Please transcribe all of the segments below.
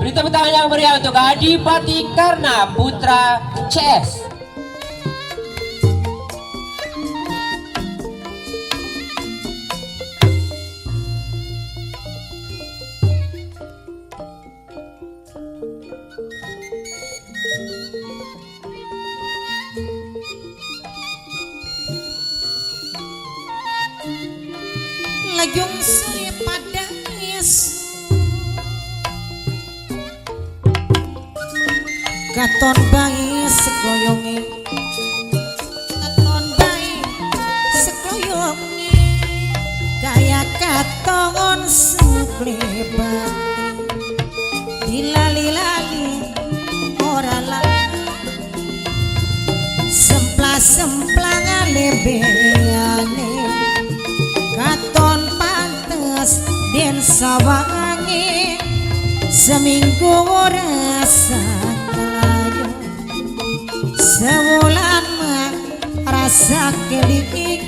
Beri tepuk tangan yang meriah untuk Adipati Karna Putra CS. Lajung suri pada Yesus katon bayi sekoyonge katon bayi sekoyonge kaya katon seklebat dilali-lali ora lali semplang lebeane katon pantes den sawangi seminggu rasa kelayu sewulan mah rasa keling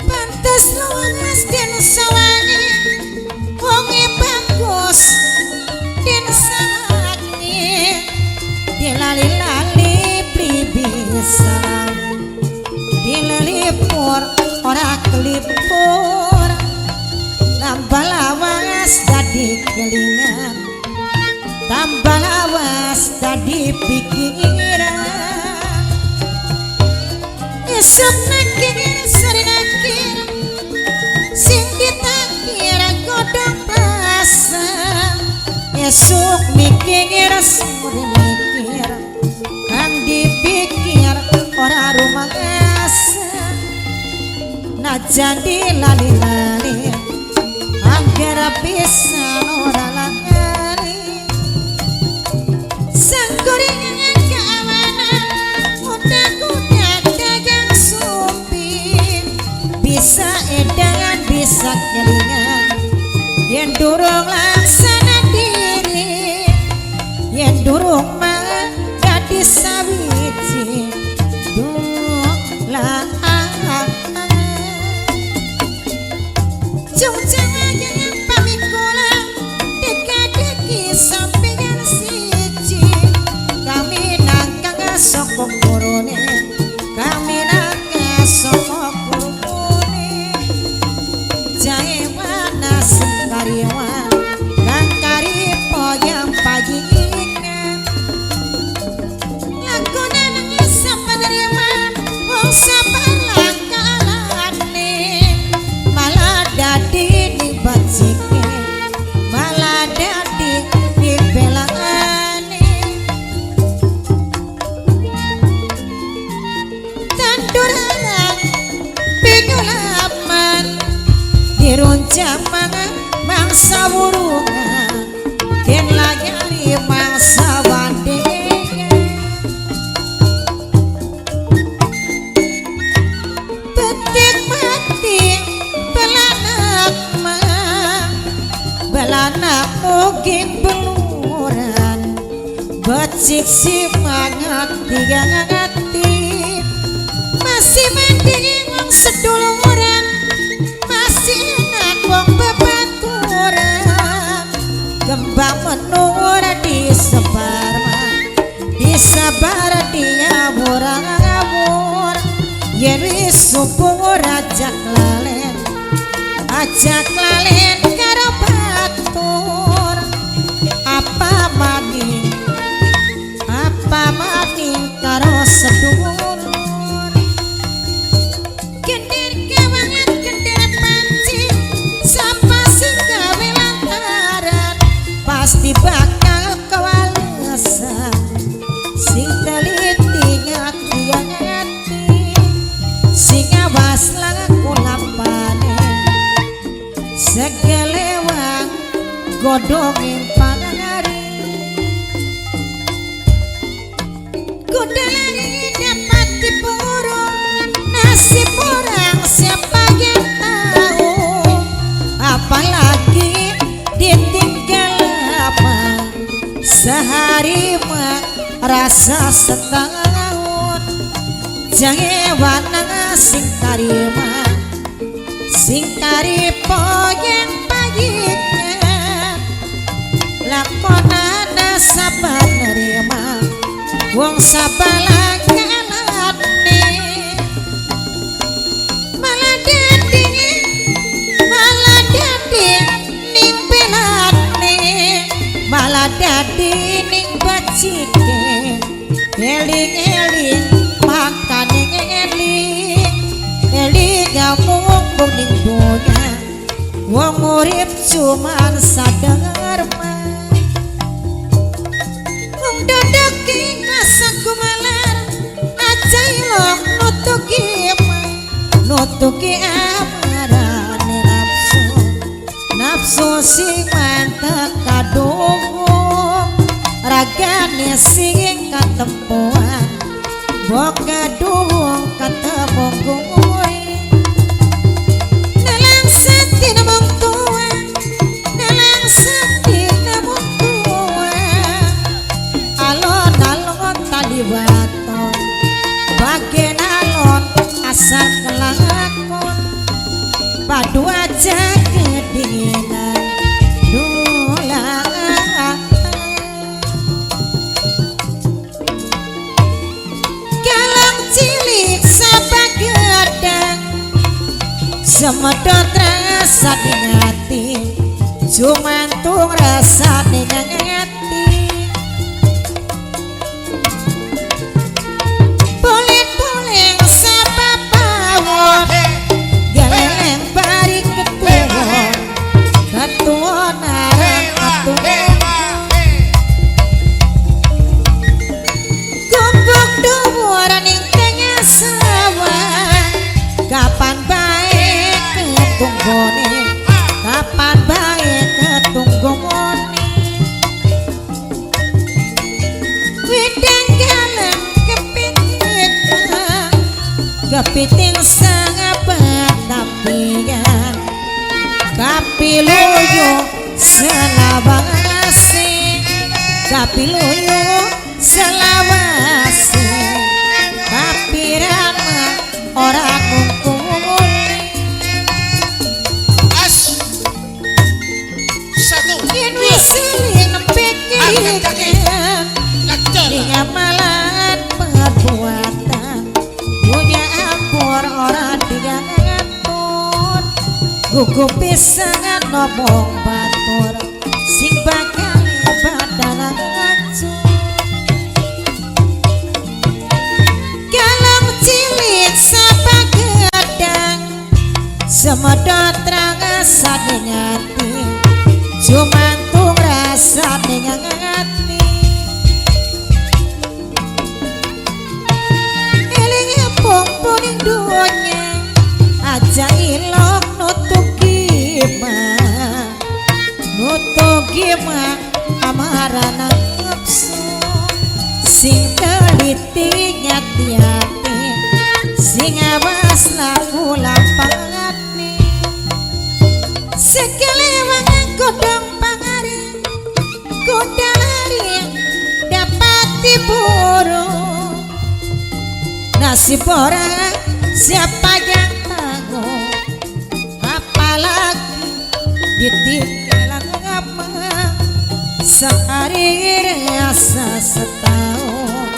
pantes luas den sawangi wonge bagus den sawangi dilali-lali pribisa dilipur ora kelipur tambah lawas dadi kelingan tambah lawas dadi pikiran esok nakir sari nakir sing ditakir godong rasa esok mikir sore mikir kang dipikir ora rumangasa najan dilali-lali angger pisan ora langari sanggoringan keamanan udak-udak dagang supi bisa edangan bisa kelingan yen durung laksana diri yen durung mah dadi sawiji lah Korone kami nake soko kurune jae mana sekariwan kang karipo yang pajikan lakuna nang sapaneriman wong sapanlakalane malah dadi dibacike malah dadi dibelakane Diruncaman mangsa burungan den lagari mangsa wandengan petik mati belanak mah belanak mungkin beluran becik semangat tiga ngati masih mending wong seduluran wong bebaturan gembang menur disebar dia murah-murah yen wis subuh ajak lalen karo batur apa maning karo sedulur pasti bakal kewalasan sing teliti ngati sing awas laku lampane segelewang godongin pangari kuda lagi dapat dipurung nasib orang siapa yang tahu apalagi ditinggal sehari mah rasa setahun jangan sing tarima sing taripo yang paginya Tonana sabar nerima wong sabalang ngalane malah dadi ning pelane malah dadi ning bacike eling-eling makane eling gamung ning dunya wong urip cuman sadar dadaki ngasaku malar aja ilok nutuki amarane nafsu sing mantep kadung ragane sing katempuan bok kadung katepung kuwi nelang sati namung tua nelang sati namung tua alon-alon tali baton bagian alon asal kelakon padu aja kedinginan dulang galang cilik sabak gedang semedot rasa di hati jumantung rasa di hati boleh sapa pawon geleng bari ketuon narang ketuon gubuk dhuwur ning tengah sawah kapan bae ketunggone kapan bae ketunggone widang galeng kepiting sangabat tapian kapiluyo selawase kapiluyo selawase kapiran ora kumpul satu yen wis pikir amalan perbuatan punya ampur orang diatur gugup pisangan ngomong batur sing bakal badan ngacur galang cilik sapa gedang semedot rasa ning ati jumantung rasa ning ati ning dunya aja ilok nutuki mah amarana nafsu sing teliti nyati-hati sing awas laku lampangane sekelewangan godhong pangari kodari dapat diburu nasib orang siapa yang tanggung apalagi ditinggalan apa sehari rasa setahun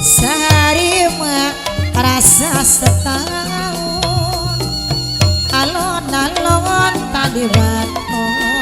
sehari mah rasa setahun alon-alon tadi baton